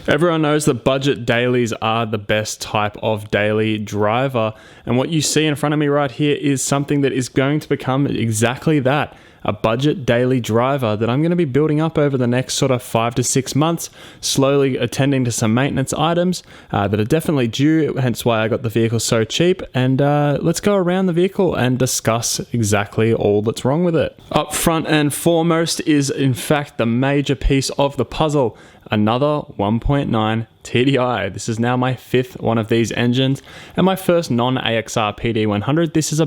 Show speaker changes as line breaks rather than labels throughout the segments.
Everyone knows that budget dailies are the best type of daily driver, and what you see in front of me right here is something that is going to become exactly that. A budget daily driver that I'm going to be building up over the next sort of 5 to 6 months, slowly attending to some maintenance items that are definitely due, hence why I got the vehicle so cheap. And let's go around the vehicle and discuss exactly all that's wrong with it. Up front and foremost is in fact the major piece of the puzzle, another 1.9 TDI. This is now my 5th one of these engines and my first non-AXR PD100. This is a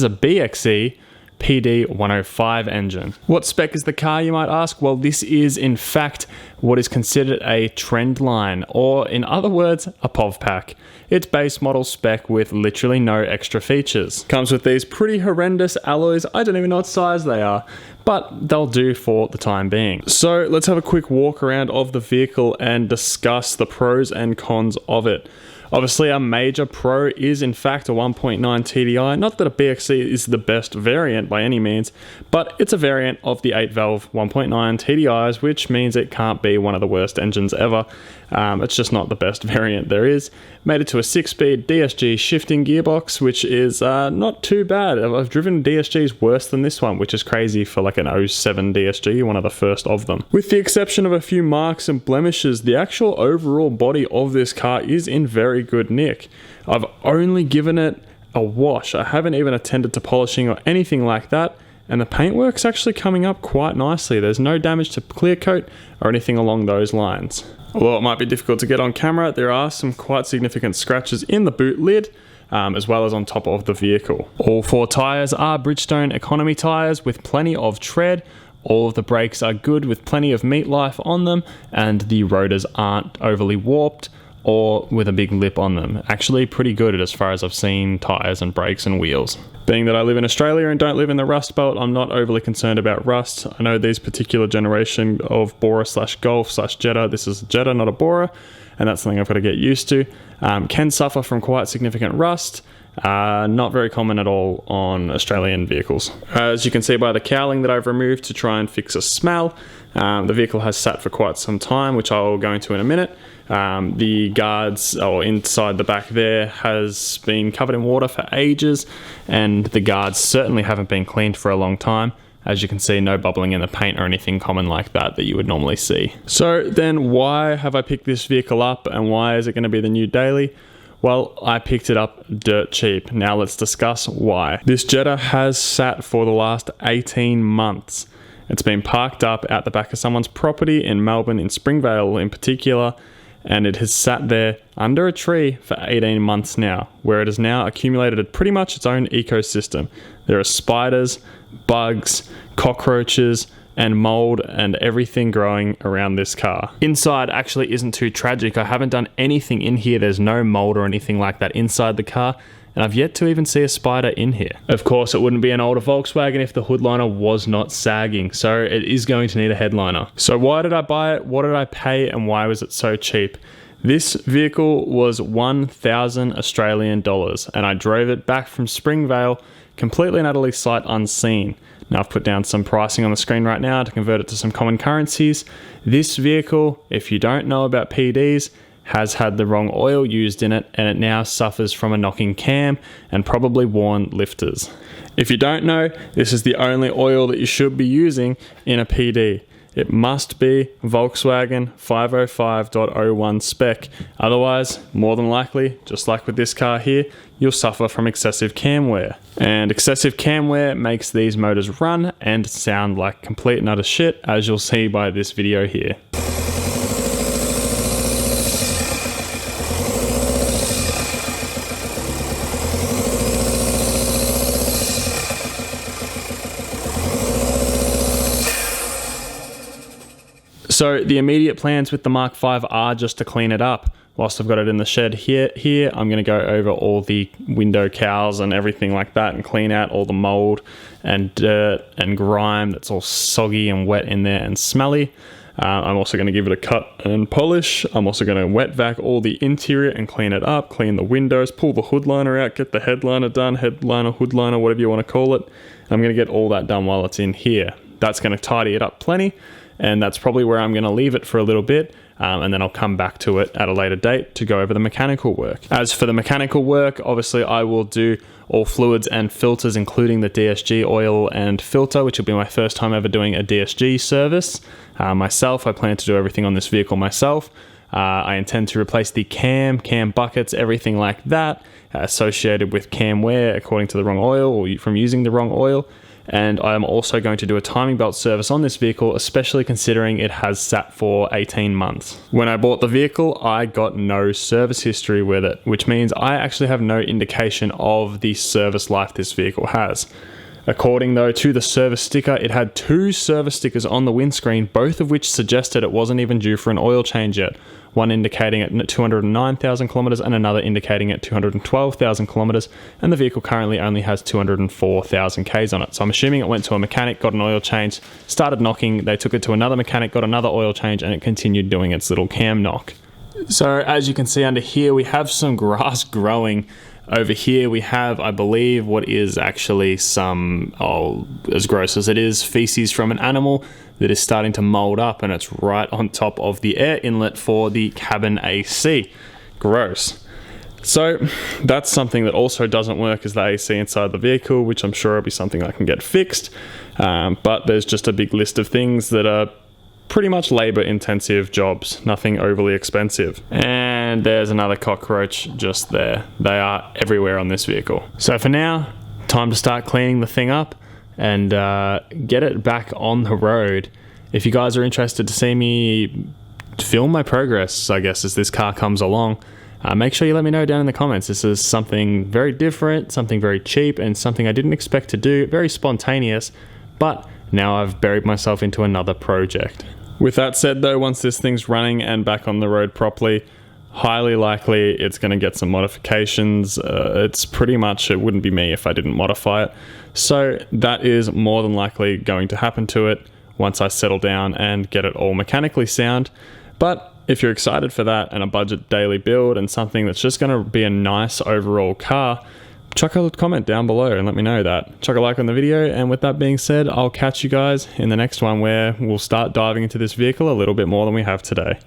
BXE PD105 engine. What spec is the car, you might ask? Well, this is in fact what is considered a trend line, or in other words, a POV pack. It's base model spec with literally no extra features. Comes with these pretty horrendous alloys. I don't even know what size they are, but they'll do for the time being. So let's have a quick walk around of the vehicle and discuss the pros and cons of it. Obviously, a major pro is in fact a 1.9 TDI. Not that a BXC is the best variant by any means, but it's a variant of the 8-valve 1.9 TDIs, which means it can't be one of the worst engines ever. It's just not the best variant there is. Made it to a 6-speed DSG shifting gearbox, which is not too bad. I've driven DSGs worse than this one, which is crazy for like an 07 DSG, one of the first of them. With the exception of a few marks and blemishes, the actual overall body of this car is in very good nick. I've only given it a wash. I haven't even attended to polishing or anything like that, and the paintwork's actually coming up quite nicely. There's no damage to clear coat or anything along those lines. Although it might be difficult to get on camera, there are some quite significant scratches in the boot lid, as well as on top of the vehicle. All 4 tyres are Bridgestone economy tyres with plenty of tread. All of the brakes are good with plenty of meat life on them, and the rotors aren't overly warped or with a big lip on them. Actually pretty good as far as I've seen tyres and brakes and wheels. Being that I live in Australia and don't live in the Rust Belt, I'm not overly concerned about rust. I know these particular generation of Bora / Golf / Jetta, this is a Jetta, not a Bora, and that's something I've got to get used to. Can suffer from quite significant rust. Not very common at all on Australian vehicles. As you can see by the cowling that I've removed to try and fix a smell, the vehicle has sat for quite some time, which I'll go into in a minute. The guards, or inside the back there, has been covered in water for ages, and the guards certainly haven't been cleaned for a long time. As you can see, no bubbling in the paint or anything common like that you would normally see. So then why have I picked this vehicle up, and why is it going to be the new daily? Well, I picked it up dirt cheap. Now let's discuss why. This Jetta has sat for the last 18 months. It's been parked up out the back of someone's property in Melbourne, in Springvale in particular, and it has sat there under a tree for 18 months now, where it has now accumulated pretty much its own ecosystem. There are spiders, bugs, cockroaches, and mold and everything growing around this car. Inside actually isn't too tragic. I haven't done anything in here. There's no mold or anything like that inside the car, and I've yet to even see a spider in here. Of course, it wouldn't be an older Volkswagen if the hood liner was not sagging, so it is going to need a headliner. So why did I buy it? What did I pay, and why was it so cheap? This vehicle was 1,000 Australian dollars, and I drove it back from Springvale completely and utterly sight unseen. Now I've put down some pricing on the screen right now to convert it to some common currencies. This vehicle, if you don't know about PDs, has had the wrong oil used in it, and it now suffers from a knocking cam and probably worn lifters. If you don't know, this is the only oil that you should be using in a PD. It must be Volkswagen 505.01 spec. Otherwise, more than likely, just like with this car here, you'll suffer from excessive cam wear. And excessive cam wear makes these motors run and sound like complete and utter shit, as you'll see by this video here. So the immediate plans with the Mark V are just to clean it up. Whilst I've got it in the shed here, I'm going to go over all the window cowls and everything like that and clean out all the mold and dirt and grime that's all soggy and wet in there and smelly. I'm also going to give it a cut and polish. I'm also going to wet vac all the interior and clean it up, clean the windows, pull the hood liner out, get the headliner done, headliner, hood liner, whatever you want to call it. I'm going to get all that done while it's in here. That's going to tidy it up plenty. and that's probably where I'm going to leave it for a little bit. And then I'll come back to it at a later date to go over the mechanical work. As for the mechanical work, obviously I will do all fluids and filters, including the DSG oil and filter, which will be my first time ever doing a DSG service. Myself, I plan to do everything on this vehicle myself. I intend to replace the cam buckets, everything like that, associated with cam wear according to the wrong oil or from using the wrong oil. And I am also going to do a timing belt service on this vehicle, especially considering it has sat for 18 months. When I bought the vehicle, I got no service history with it, which means I actually have no indication of the service life this vehicle has. According though to the service sticker, it had 2 service stickers on the windscreen, both of which suggested it wasn't even due for an oil change yet. One indicating at 209,000 kilometers and another indicating at 212,000 kilometers, and the vehicle currently only has 204,000 Ks on it. So I'm assuming it went to a mechanic, got an oil change, started knocking, they took it to another mechanic, got another oil change, and it continued doing its little cam knock. So as you can see under here, we have some grass growing. Over here we have, I believe, what is actually some, as gross as it is, feces from an animal that is starting to mold up, and it's right on top of the air inlet for the cabin AC. Gross. So that's something that also doesn't work, is the AC inside the vehicle, which I'm sure will be something I can get fixed. But there's just a big list of things that are pretty much labor intensive jobs, nothing overly expensive. And there's another cockroach just there. They are everywhere on this vehicle. So for now, time to start cleaning the thing up and get it back on the road. If you guys are interested to see me film my progress, I guess, as this car comes along, make sure you let me know down in the comments. This is something very different, something very cheap, and something I didn't expect to do, very spontaneous, but now I've buried myself into another project. With that said though, once this thing's running and back on the road properly, highly likely it's going to get some modifications. It's pretty much, it wouldn't be me if I didn't modify it. So that is more than likely going to happen to it once I settle down and get it all mechanically sound. But if you're excited for that and a budget daily build and something that's just going to be a nice overall car, chuck a comment down below and let me know that. Chuck a like on the video, and with that being said, I'll catch you guys in the next one where we'll start diving into this vehicle a little bit more than we have today.